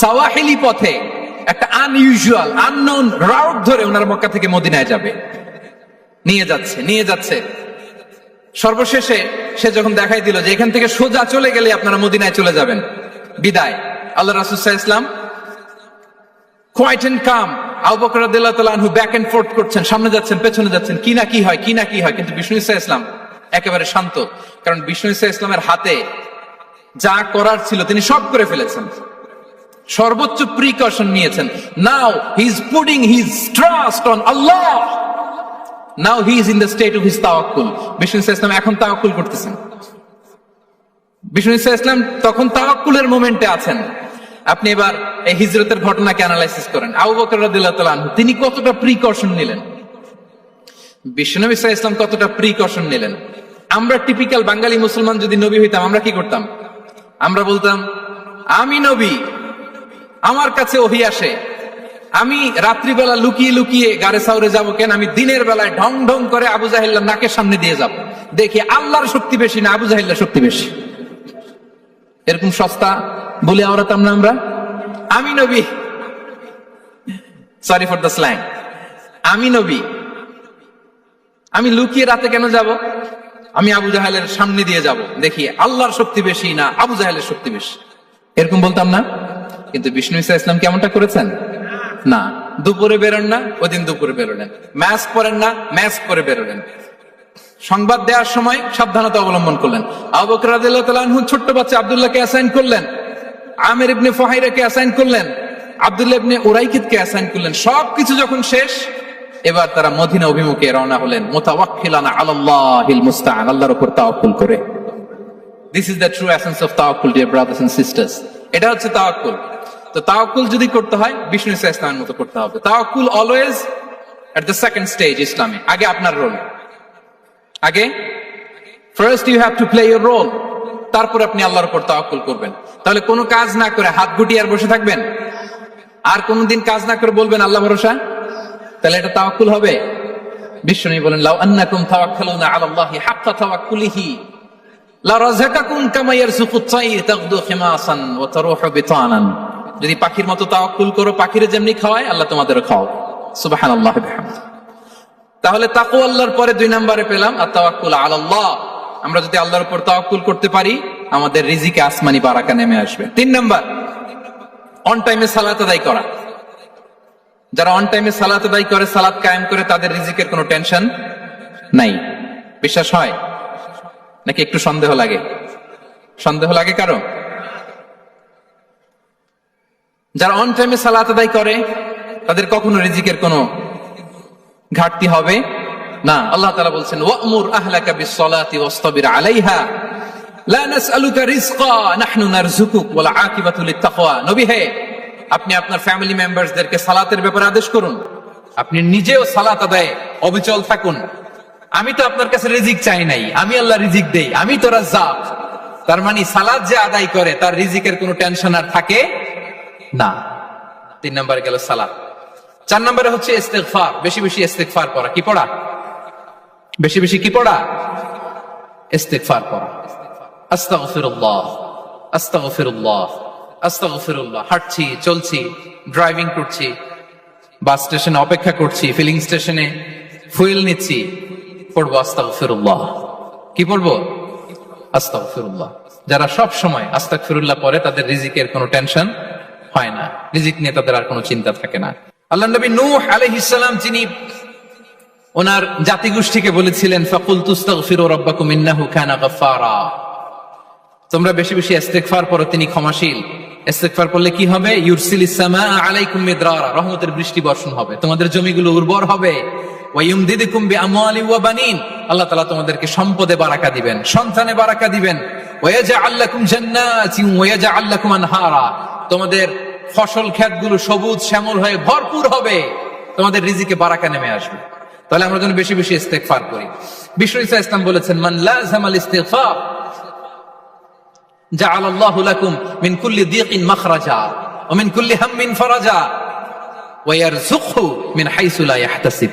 সাওয়াহিলি পথে, একটা আনইউজুয়াল আননোন রাউট ধরে ওনারা মক্কা থেকে মদিনায় যাবে। নিয়ে যাচ্ছে সর্বশেষে সে যখন দেখাই দিল যে এখান থেকে সোজা চলে গেলে আপনারা মদিনায় চলে যাবেন, বিদায়। আল্লাহ রাসূল সাল্লাল্লাহু আলাইহি ওয়াসাল্লাম কোয়াইট এন্ড কাম, আবু বকর রাদিয়াল্লাহু তাআলা আনহু ব্যাক এন্ড ফোর্থ করছেন, সামনে যাচ্ছেন পেছনে যাচ্ছেন, কি না কি হয় কিন্তু বিষ্ণু সাল্লাল্লাহু আলাইহি ওয়াসাল্লাম একেবারে শান্ত, কারণ বিষ্ণু সাল্লাল্লাহু আলাইহি ওয়াসাল্লামের হাতে যা করার ছিল তিনি সব করে ফেলেছেন, সর্বোচ্চ প্রিকশন নিয়েছেন। Now he is putting his trust on Allah, now he is in the state of his তাওয়াক্কুল। বিষ্ণু সাল্লাল্লাহু আলাইহি ওয়াসাল্লাম এখন তাওয়াক্কুল করতেছেন, বিষ্ণু সাল্লাল্লাহু আলাইহি ওয়াসাল্লাম তখন তাওয়াক্কুলের মোমেন্টে আছেন। আপনি এবার এই হিজরতের ঘটনাকে অ্যানালাইসিস করেন, আবু বকর রাদিয়াল্লাহু তাআলা আনহু তিনি কতটা প্রিকশন নিলেন, বিশ্বনবী সাল্লাল্লাহু আলাইহি ওয়াসাল্লাম কতটা প্রিকশন নিলেন। আমরা টিপিক্যাল বাঙালি মুসলমান যদি নবী হইতাম আমরা কি করতাম? আমরা বলতাম আমি নবী, আমার কাছে ওহী আসে, আমি রাত্রিবেলা লুকিয়ে লুকিয়ে গারে সাউরে যাবো কেন, আমি দিনের বেলায় ঢং ঢং করে আবু জাহেলের নাকের সামনে দিয়ে যাব, দেখি আল্লাহর শক্তি বেশি না আবু জাহেলের শক্তি বেশি। এরকম সস্তা বলে আওড়াতাম না আমরা? আমি নবী, সরি ফর দ্য স্ল্যাং, আমি নবী, আমি লুকিয়ে রাতে কেন যাব, আমি আবু জাহেলের সামনে দিয়ে যাব, দেখি আল্লাহর শক্তি বেশি না আবু জাহেলের শক্তি বেশি। এরকম বলতাম না? কিন্তু বিষ্ণু ঈসা ইসলাম কেমনটা করেছেন? না, দুপুরে বেরোন না, ওই দিন দুপুরে বেরোলেন, মাস্ক পরেন না, মাস্ক পরে বেরোলেন, সংবাদ দেওয়ার সময় সাবধানতা অবলম্বন করলেন। আবু বকর রাদিয়াল্লাহু তাআলা আনহু ছোট্ট বাচ্চা আব্দুল্লাহকে অ্যাসাইন করলেন, আমির ইবনে ফুহাইরাকে অ্যাসাইন করলেন, আব্দুল্লাহ ইবনে উরাইকিতকে অ্যাসাইন করলেন। সবকিছু যখন শেষ, এবার তারা মদিনা অভিমুখে রওনা হলেন, মুতাওয়াক্কিলানা আলাল্লাহিল মুস্তাআন, আল্লাহর উপর তাওয়াক্কুল করে। This is the true essence of তাওয়াক্কুল, ডিয়ার ব্রাদার্স এন্ড সিস্টার্স। এটা হচ্ছে তাওয়াক্কুল। তো তাওয়াক্কুল যদি করতে হয় বিষ্ণু ঈসা ইসলামের মতো করতে হবে। তাওয়াক্কুল always at the second stage ইসলামে। আগে আপনার রোল, আগে first you have to play your role, তারপর আপনি আল্লাহর উপর তাওয়াক্কুল করবেন। তাহলে কোনো কাজ না করে হাত গুটিয়ে আর বসে থাকবেন, আর কোনদিন কাজ না করে বলবেন আল্লাহ ভরসা, তাহলে এটা তাওয়াক্কুল হবে? বিশ্বনবী বলেন লাউ আন্নাকুম তাওয়াক্কালুনা আলাল্লাহি হাক্কা তাওয়াক্কুলিহি লা রাযাকাকুম কামা ইয়ারযুকুত তাইর তাগদু খিমাসান ওয়া তারুহু বিতানান। যদি পাখির মতো তাওয়াক্কুল করো, পাখিরে যেমনি খাওয়ায় আল্লাহ তোমাদেরও খাওয়াবে। সুবহানাল্লাহি ওয়া বিহামদিহি। তাহলে তাকওয়া আল্লাহর পরে 2 নম্বরে পেলাম আত-তাওয়াক্কুল আলাল্লাহ। আমরা যদি আল্লাহর উপর তাওয়াক্কুল করতে পারি, আমাদের রিজিকে আসমানি বারাকা নেমে আসবে। 3 নাম্বার, অন টাইমে সালাত আদায় করা। যারা অন টাইমে সালাত আদায় করে, সালাত কায়েম করে, তাদের রিজিকের কোনো টেনশন নাই। বিশ্বাস হয় নাকি একটু সন্দেহ লাগে? সন্দেহ লাগে কারো? যারা অন টাইমে সালাত আদায় করে তাদের কখনো রিজিকের কোনো ঘাটতি হবে না। আল্লাহ তাআলা বলছেন ওয়া'মুর আহলাকা বিস-সালাতি ওয়াসতাবির আলাইহা লা নাসআলুকা রিজকা নাহনু নারযুকুক ওয়াল আকিবাতু লিত-তাকওয়া। নবী হে, আপনি আপনার ফ্যামিলি মেম্বারসদেরকে সালাতের ব্যাপারে আদেশ করুন, আপনি নিজেও সালাত আদায়ে অবিচল থাকুন। আমি তো আপনার কাছে রিজিক চাই নাই, আমি আল্লাহ রিজিক দেই, আমি তো রাজ্জাক। তার মানে সালাত যে আদায় করে তার রিজিকের কোনো টেনশন আর থাকে না। 3 নম্বরে গেল সালাত। 4 নম্বরে হচ্ছে ইস্তিগফার, বেশি বেশি ইস্তিগফার পড়া। কি পড়া? বেশি বেশি কি পড়া? ইস্তিগফার পড়া। আস্তাগফিরুল্লাহ, আস্তাগফিরুল্লাহ, আস্তাগফিরুল্লাহ। হাঁটছি, চলছি, ড্রাইভিং করছি, বাস স্টেশনে অপেক্ষা করছি, ফিলিং স্টেশনে ফুয়েল নিচ্ছি, পড়বো আস্তাগফিরুল্লাহ। কি পড়বো? আস্তাগফিরুল্লাহ। যারা সব সময় আস্তাগফিরুল্লাহ পড়ে তাদের রিজিকের কোনো টেনশন হয় না, রিজিক নিয়ে তাদের আর কোনো চিন্তা থাকে না। আল্লাহ নবী নূহ আলাইহিস সালাম যিনি ওনার জাতিগোষ্ঠীকে বলেছিলেন ফাকুলতু আস্তাগফিরু রাব্বাকুম ইন্নাহু কানা গাফফারা, তোমরা বেশি বেশি ইস্তিগফার পড়ো, তিনি ক্ষমাশীল। ইস্তিগফার পড়লে কি হবে? ইউরসিলিস সামাআ আলাইকুম মিদরারা, রহমতের বৃষ্টি বর্ষণ হবে, তোমাদের জমিগুলো উর্বর হবে। ওয়া ইউমদিদুকুম বিআমওয়ালি ওয়া বানিন, আল্লাহ তাআলা তোমাদেরকে সম্পদে বারাকা দিবেন, সন্তানে বারাকা দিবেন। ওয়া ইয়াজআল লাকুম জান্নাতিন ওয়া ইয়াজআল লাকুম আনহারা, তোমাদের ফসল ক্ষেতগুলো সবুজ শ্যামল হয়ে ভরপুর হবে, তোমাদের রিজিকে বারাকা নেমে আসবে। তাহলে আমরা যেন বেশি বেশি ইস্তিগফার করি। বিষ্ণু ঈসা ইসলাম বলেছেন মান লাযামাল ইস্তিগফার জাআলাল্লাহু লাকুম মিন কুল্লি দিকিন মাখরাজা ওয়া মিন কুল্লি হাম্মিন ফারাজা ওয়া ইয়ারযুকহু মিন হাইসু লা ইয়াহতাসিব।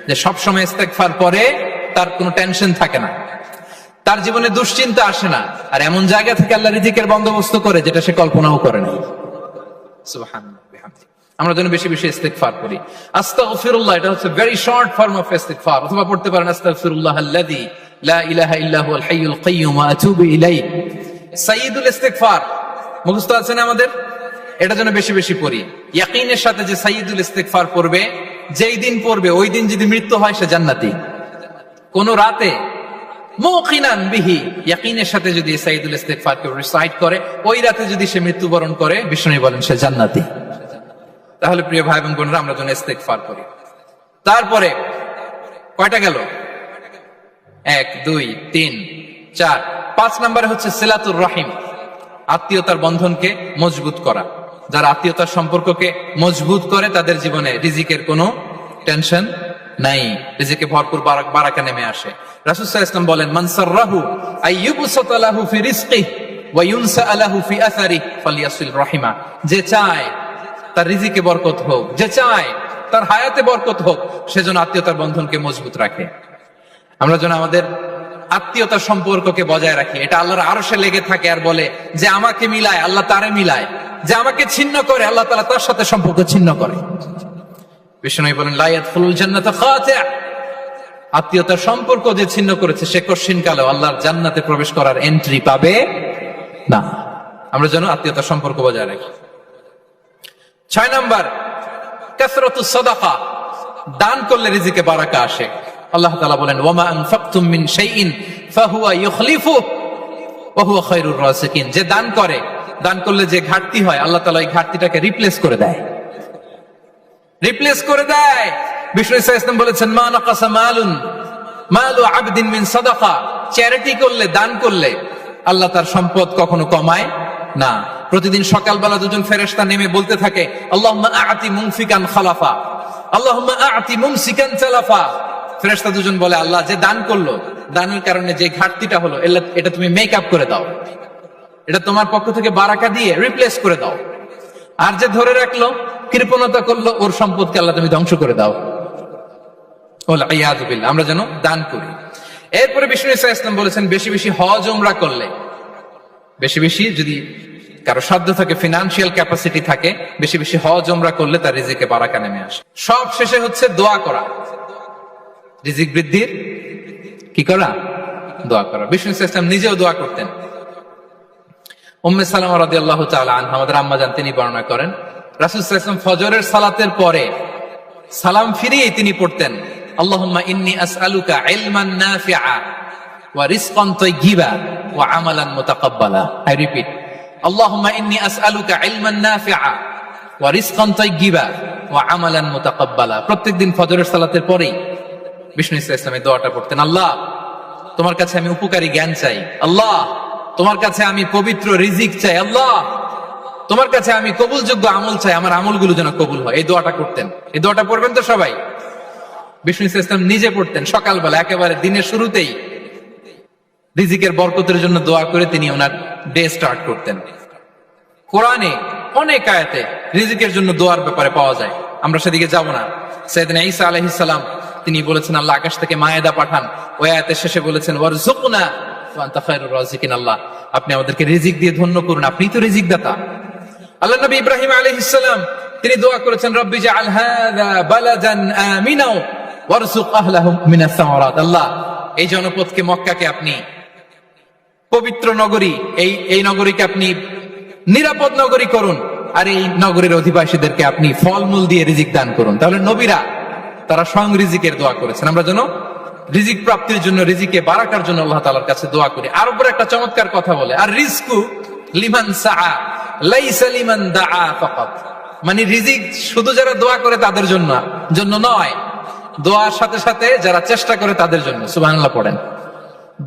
যে সব সময় ইস্তিগফার পরে তার কোনো টেনশন থাকে না, তার জীবনে দুশ্চিন্তা আসে না, আর এমন জায়গা থেকে আল্লাহ রিজিকের বন্দোবস্ত করে যেটা সে কল্পনাও করে না। সুবহানাল্লাহ বিহামদিহি। আমরা যেন বেশি বেশি ইস্তিগফার করি। আস্তাগফিরুল্লাহ, এটা হচ্ছে ভেরি শর্ট ফর্ম অফ ইস্তিগফার। অথবা পড়তে পারেন আস্তাগফিরুল্লাহ আল্লাযী লা ইলাহা ইল্লা হুয়াল হাইয়ুল কাইয়্যুম ওয়া আতুবু ইলাইহি। সাইয়্যিদুল ইস্তিগফার মুখস্থ আছে না আমাদের? এটা যেন বেশি বেশি পড়ি। ইয়াকিনের সাথে যে সাইয়্যিদুল ইস্তিগফার পড়বে, যেই দিন পড়বে ওই দিন যদি মৃত্যু হয় সে জান্নাতি। কোন রাতে মুকিনান বিহি, ইয়াকিনের সাথে যদি সাইয়্যিদুল ইস্তিগফার কে রিসাইট করে, ওই রাতে যদি সে মৃত্যুবরণ করে, বিষ্ণু বলেন সে জান্নাতি। তাহলে প্রিয় ভাই এবং বোনেরা, আমরা যেন ইস্তিগফার করি। তারপরে কয়টা গেল? 1 2 3 4 5 নম্বরে হচ্ছে সিলাতুর রহিম, আত্মীয়তার বন্ধনকে মজবুত করা। যারা আত্মীয়তার সম্পর্ককে মজবুত করে তাদের জীবনে রিজিকের কোনো টেনশন নাই, রিজিকে ভরপুর বারাকা নেমে আসে। রাসূল সাল্লাল্লাহু আলাইহি ওয়াসাল্লাম বলেন, মান সাররাহু আইয়ুবসাতা লাহু ফি রিজকিহি ওয়া ইউনসা লাহু ফি আসারিহি ফালইয়াসিল রাহিমা। যে চায় তার রিজিকে বরকত হোক, যে চায় তার হায়াতে বরকত হোক, সেজন্য আত্মীয়তার বন্ধনকে মজবুত রাখে। আমরা যেন আমাদের আত্মীয়তার সম্পর্ককে বজায় রাখি। এটা আল্লাহর আরশে লেগে থাকে আর বলে যে আমাকে মিলায়, আল্লাহ তারে মিলায়। যে আমাকে ছিন্ন করে, আল্লাহ তাআলা তার সাথে সম্পর্ক ছিন্ন করে। বিষ্ণু বলেন, লা ইয়াদখুলুল জান্নাতা খাতি', আত্মীয়তার সম্পর্ক যে ছিন্ন করেছে সে কঠিন কালে আল্লাহর জান্নাতে প্রবেশ করার এন্ট্রি পাবে না। আমরা যেন আত্মীয়তার সম্পর্ক বজায় রাখি। 6 নাম্বার, কাসরাতুস সাদাকা, দান করলে রিজিকে বারাকা আসে। আল্লাহ তাআলা বলেন, ওয়া মা আনফাকতুম মিন শাইইন ফাহুয়া ইউখলিফুহু ওয়া হুয়া খায়রুর রাযিকিন। যে দান করে, দান করলে যে ঘাটতি হয়, আল্লাহ তাআলা এই ঘাটতিটাকে রিপ্লেস করে দেয়, রিপ্লেস করে দেয়। বিষ্ণু সাল্লাল্লাহু আলাইহি ওয়াসাল্লাম বলেছেন, মা নাকাসা মালু আবদিন মিন সাদাকা, চ্যারিটি করলে, দান করলে আল্লাহ তার সম্পদ কখনো কমায় না। প্রতিদিন সকালবেলা দুজন ফেরেশতা নেমে বলতে থাকে, আল্লাহুম্মা আ'তি মুনফিকান খালাফা, আল্লাহুম্মা আ'তি মুমসিকান তালাফা। ফেরেশতা দুজন বলে, আল্লাহ যে দান করলো, দানের কারণে যে ঘাটতিটা হলো, এটা তুমি মেক আপ করে দাও, এটা তোমার পক্ষ থেকে বারাকা দিয়ে রিপ্লেস করে দাও। আর যে ধরে রাখলো, কৃপণতা করলো, ওর সম্পদকে আল্লাহ তুমি ধ্বংস করে দাও। আমরা যেন দান করি। এরপরে বিষ্ণু সাল্লাল্লাহু আলাইহি ওয়াসাল্লাম বলেছেন, বেশি বেশি হজ উমরা করলে, বেশি বেশি যদি কারো সাধ্য থাকে, ফিনান্সিয়াল ক্যাপাসিটি থাকে, বেশি বেশি হজ উমরা করলে তার রিজিকে বারাকা নেমে আসে। সব শেষে হচ্ছে দোয়া করা, রিজিক বৃদ্ধির কি করা? দোয়া করা। বিষ্ণু সাল্লাল্লাহু আলাইহি ওয়াসাল্লাম নিজেও দোয়া করতেন। উম্মে সালামা রাদিয়াল্লাহু তাআলা আনহা, আমাদের আম্মা জান, তিনি বর্ণনা করেন, রাসূল সাল্লাল্লাহু আলাইহি ওয়াসাল্লাম ফজরের সালাতের পরে সালাম ফিরিয়ে তিনি পড়তেন, আল্লাহুম্মা ইন্নী আসআলুকা ইলমান নাফিআ ওয়া রিজকান তাইয়্যিবা ওয়া আমালান মুতাকাব্বালা। আই রিপিট, আল্লাহুম্মা ইন্নী আসআলুকা ইলমান নাফিআ ওয়া রিজকান তাইয়্যিবা ওয়া আমালান মুতাকাব্বালা। প্রত্যেকদিন ফজরের সালাতের পরেই বিষ্ণু সাল্লাল্লাহু আলাইহি ওয়াসাল্লাম এই দোয়াটা পড়তেন, আল্লাহ তোমার কাছে আমি উপকারী জ্ঞান চাই, আল্লাহ তোমার কাছে আমি পবিত্র রিজিক চাই, আল্লাহ তোমার কাছে আমি কবুলযোগ্য আমল চাই, আমার আমলগুলো যেন কবুল হয়। এই দোয়াটা করতেন। এই দোয়াটা পড়বেন তো সবাই। বিষ্ণু সাল্লাল্লাহু আলাইহি ওয়াসাল্লাম নিজে পড়তেন সকালবেলা, একেবারে দিনের শুরুতেই রিজিকের বরকতের জন্য দোয়া করে তিনি ওনার ডে স্টার্ট করতেন। কোরআনে অনেক আয়াতে রিজিকের জন্য দোয়ার ব্যাপারে পাওয়া যায়, আমরা সেদিকে যাব না। সাইয়েদনা ঈসা আলাইহিস সালাম তিনি বলেছেন, আল্লাহ আকাশ থেকে মায়েদা পাঠান। ওই আয়াতের শেষে বলেছেন, ওয়ারযুকনা ওয়া আনতা খায়রুর রাযিকিন, আল্লাহ আপনি আমাদেরকে রিজিক দিয়ে ধন্য করুন, আপনিই তো রিজিক দাতা। আল্লাহ নবী ইব্রাহিম আলাইহিস সালাম তিনি দোয়া করেছেন, রব্বি জাআল হাযা বালাদান আমিনা ওয়ারযুক আহলাহু মিনাস সামারাত, আল্লাহ এই জনপদকে, মক্কাকে আপনি পবিত্র নগরী, এই নগরীকে আপনি নিরাপদ নগরী করুন, আর এই নগরীর অধিবাসীদেরকে আপনি ফলমূল দিয়ে রিজিক দান করুন। তাহলে নবীরা তারা স্বয়ং রিজিকের দোয়া করেছেন। আমরা যেন রিজিক প্রাপ্তির জন্য, রিজিকে বারাকার জন্য আল্লাহ তাআলার কাছে দোয়া করি। আর উপরে একটা চমৎকার কথা বলে, আর রিজকু লিমান সাআ লাইসা লিমান দাআ ফাকাত, মানে রিজিক শুধু যারা দোয়া করে তাদের জন্য নয়, দোয়ার সাথে সাথে যারা চেষ্টা করে তাদের জন্য। সুবহানাল্লাহ পড়েন।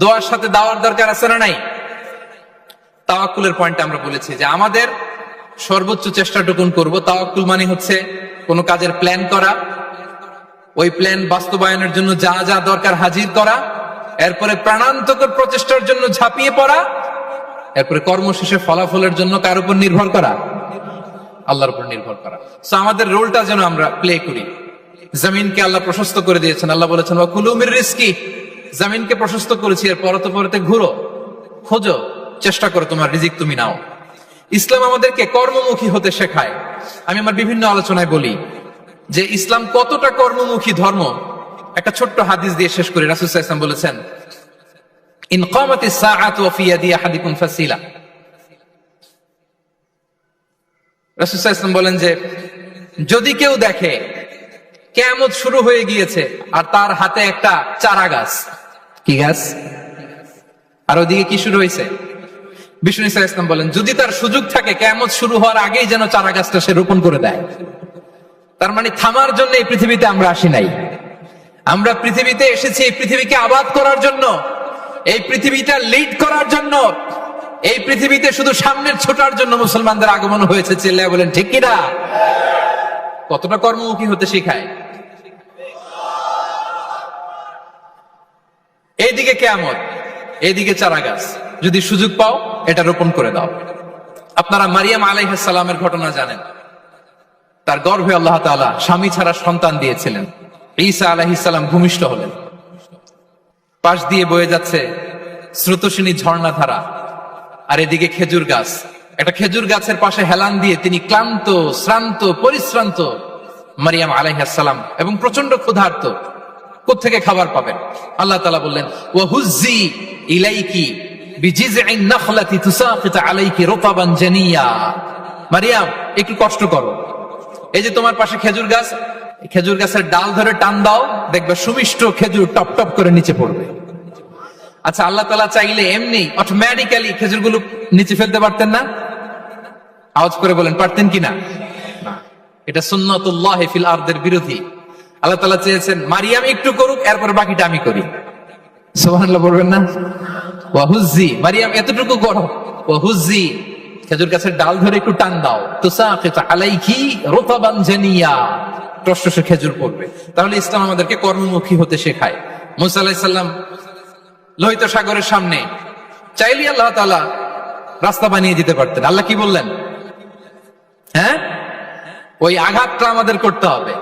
দোয়ার সাথে দাওয়ার দরকার আছে না নাই? তাওয়াক্কুলের পয়েন্টে আমরা বলেছি যে আমাদের সর্বোচ্চ চেষ্টাটুকুন করব। তাওয়াক্কুল মানে হচ্ছে কোনো কাজের প্ল্যান করা, ওই প্ল্যান বাস্তবায়নের জন্য যা যা দরকার হাজির করা, এরপরে প্রাণান্তকর প্রচেষ্টার জন্য ঝাঁপিয়ে পড়া, এরপরে কর্মশেষে ফলাফলের জন্য কার উপর নির্ভর করা? আল্লাহর উপর নির্ভর করা। সো আমাদের রোলটা যেন আমরা প্লে করি। জমিনকে আল্লাহ প্রশস্ত করে দিয়েছেন, আল্লাহ বলেছেন ওয়া কুলু মির রিজকি, জমিনকে প্রশস্ত করেছি, এর পরতে ঘুরো, খোঁজো, চেষ্টা করো তোমার রিজিক তুমি নাও। ইসলাম আমাদেরকে কর্মমুখী হতে শেখায়। আমি আমার বিভিন্ন আলোচনায় বলি যে ইসলাম কতটা কর্মমুখী ধর্ম। একটা ছোট্ট হাদিস দিয়ে শেষ করি। রাসূল সাল্লাল্লাহু আলাইহি ওয়াসাল্লাম বলেছেন, ইন কামাতিস সাআতু ওয়া ফি ইয়াদি আহাদিকুম ফাসিলা। রাসূল সাল্লাল্লাহু আলাইহি ওয়াসাল্লাম বলেন যে যদি কেউ দেখে কিয়ামত শুরু হয়ে গিয়েছে আর তার হাতে একটা চারা গাছ, কি গাছ, আর ওদিকে কি শুরু হয়েছে, বিষ্ণু সাল্লাল্লাহু আলাইহি ওয়াসাল্লাম বলেন যদি তার সুযোগ থাকে কিয়ামত শুরু হওয়ার আগেই যেন চারা গাছটা সে রোপণ করে দেয়। তার মানে থামার জন্য এই পৃথিবীতে আমরা আসি নাই। আমরা পৃথিবীতে এসেছি এই পৃথিবীকে আবাদ করার জন্য, এই পৃথিবীটা লিড করার জন্য। এই পৃথিবীতে শুধু সামনের ছোটার জন্য মুসলমানদের আগমন হয়েছে। চিল্লায় বলেন ঠিক কিনা? কতটা কর্মমুখী হতে শেখায়। এইদিকে কিয়ামত, এইদিকে চারা গাছ, যদি সুযোগ পাও এটা রোপণ করে দাও। আপনারা মারিয়াম আলাইহিস সালামের ঘটনা জানেন। তার গর্ভে আল্লাহ তাআলা স্বামী ছাড়া সন্তান দিয়েছিলেন। ঈসা আলাইহিস সালাম ভূমিষ্ঠ হলেন। পাশ দিয়ে বয়ে যাচ্ছে স্রোতস্বিনী ঝর্ণাধারা, আর এদিকে খেজুর গাছ। একটা খেজুর গাছের পাশে হেলান দিয়ে তিনি ক্লান্ত, শ্রান্ত, পরিশ্রান্ত মারিয়াম আলাইহিস সালাম, এবং প্রচন্ড ক্ষুধার্ত। কোত্থেকে খাবার পাবেন? আল্লাহ তাআলা বললেন, ওয়া হুজ্জি ইলাইকি বিজিযইন নাখলাতি তুসাকিত আলাইকি রুতাবান জানিয়া। মারিয়াম, একটু কষ্ট করো। এই যে তোমার পাশে খেজুর গাছ, খেজুর গাছের ডাল ধরে টান দাও, দেখবে সুমিষ্ট খেজুর টপ টপ করে নিচে পড়বে। আচ্ছা, আল্লাহ তাআলা চাইলে এমনি অটোমেটিক্যালি খেজুরগুলো নিচে ফেলতে পারতেন না? আওয়াজ করে বলেন, পারতেন কিনা? না। এটা সুন্নাতুল্লাহ ফিল আরদের বিরোধী। আল্লাহ তাআলা চেয়েছেন মারিয়াম একটু করুক, এরপর বাকিটা আমি করি। সুবহানাল্লাহ বলবেন না? ওয়া হুজ্জি, মারিয়াম এতটুকু করো। ওয়া হুজ্জি, খেজুর গাছের ডাল ধরে একটু টান দাও, তুসাকিত আলাইকি রুতাবান জানিয়া, টসটসে খেজুর পড়বে। তাহলে ইসলাম আমাদেরকে কর্মমুখী হতে শেখায়। মুসা আলাইহিস সালাম লোহিত সাগরের সামনে চাইলে আল্লাহ তাআলা রাস্তা বানিয়ে দিতে পারতেন। আল্লাহ কি বললেন? হ্যাঁ, ওই আঘাতটা আমাদের করতে হবে,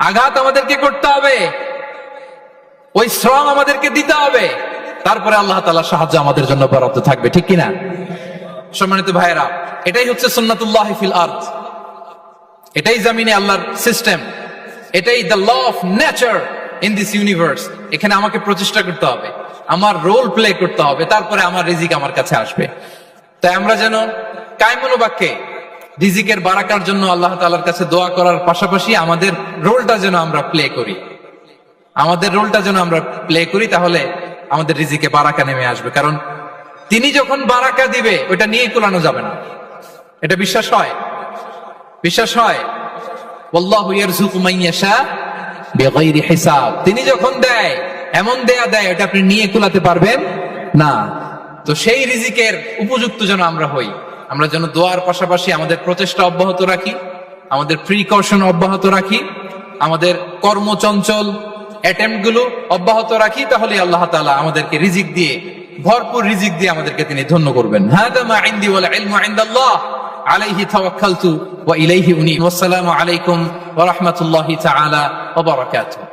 আঘাত আমাদেরকে করতে হবে, ওই শ্রম আমাদেরকে দিতে হবে, তারপরে আল্লাহ তাআলার সাহায্য আমাদের জন্য বরাদ্দ থাকবে। ঠিক কিনা? সম্মানিত ভাইয়েরা, এটাই হচ্ছে সুন্নাতুল্লাহ ফিল আরদ। এটাই জমিনে আল্লাহর সিস্টেম, এটাই the law of nature in this universe. এখানে আমাকে প্রচেষ্টা করতে হবে, আমার রোল প্লে করতে হবে, তারপরে আমার রিজিক আমার কাছে আসবে। তাই আমরা যেন কায়মুল বাক্যে রিজিকের বারাকার জন্য আল্লাহ তাআলার কাছে দোয়া করার পাশাপাশি আমাদের রোলটা যেন আমরা প্লে করি, আমাদের রোলটা যেন আমরা প্লে করি, তাহলে আমাদের রিজিকে বারাকা নেমে আসবে। কারণ তিনি যখন বারাকা দিবে ওটা নিয়ে কুলানো যাবে না। এটা বিশ্বাস হয়? বিশ্বাস হয়? ওয়াল্লাহু ইয়ারযুকু মান ইয়াশা বিগাইরি হিসাব। তিনি যখন দেয় এমন দেয়া দেয় ওটা আপনি নিয়ে কুলাতে পারবেন না। তো সেই রিজিকের উপযুক্ত যেন আমরা হই। আমরা যেন দোয়ার পাশাপাশি আমাদের প্রচেষ্টা অব্যাহত রাখি, আমাদের প্রিকশন অব্যাহত রাখি, আমাদের কর্মচঞ্চল অ্যাটেম্প্ট গুলো অব্যাহত রাখি, তাহলে আল্লাহ তাআলা আমাদেরকে রিজিক দিয়ে, ভরপুর রিজিক দিয়ে আমাদেরকে তিনি ধন্য করবেন। হাদা মা ইনদি ওয়াল ইলমু ইনদাল্লাহ আলাইহি তাওয়াক্কালতু ওয়া ইলাইহি উনীব। ওয়াসসালামু আলাইকুম ওয়া রাহমাতুল্লাহি তাআলা ওয়া বারাকাতুহু।